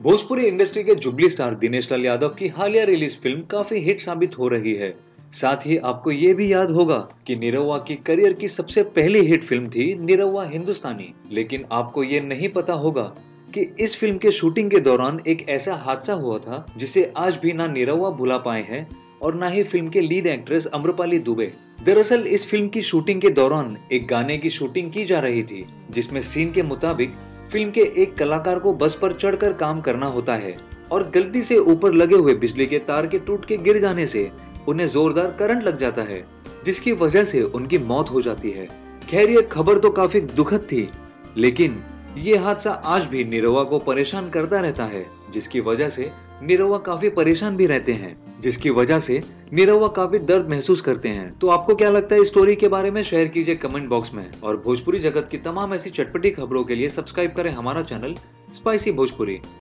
Bhojpuri industry के jubilee star Dinesh Lal Yadav की हालिया रिलीज फिल्म काफी हिट साबित हो रही है। साथ ही आपको ये भी याद होगा कि निरहुआ की करियर की सबसे पहली हिट फिल्म थी निरहुआ हिंदुस्तानी। लेकिन आपको ये नहीं पता होगा कि इस फिल्म के शूटिंग के दौरान एक ऐसा हादसा हुआ था जिसे आज भी ना निरहुआ भुला पाए हैं और ना ही फिल्म के लीड एक्ट्रेस अम्रपाली दुबे। दरअसल इस फिल्म की शूटिंग के दौरान एक गाने की शूटिंग की जा रही थी, जिसमें सीन के मुताबिक फिल्म के एक कलाकार को बस पर चढ़कर काम करना होता है और गलती से ऊपर लगे हुए बिजली के तार के टूट के गिर जाने से उन्हें जोरदार करंट लग जाता है, जिसकी वजह से उनकी मौत हो जाती है। खैर ये खबर तो काफी दुखद थी, लेकिन ये हादसा आज भी निरहुआ को परेशान करता रहता है, जिसकी वजह से निरहुआ काफी परेशान भी रहते हैं, जिसकी वजह से निरहुआ काफी दर्द महसूस करते हैं। तो आपको क्या लगता है इस स्टोरी के बारे में, शेयर कीजिए कमेंट बॉक्स में। और भोजपुरी जगत की तमाम ऐसी चटपटी खबरों के लिए सब्सक्राइब करें हमारा चैनल स्पाइसी भोजपुरी।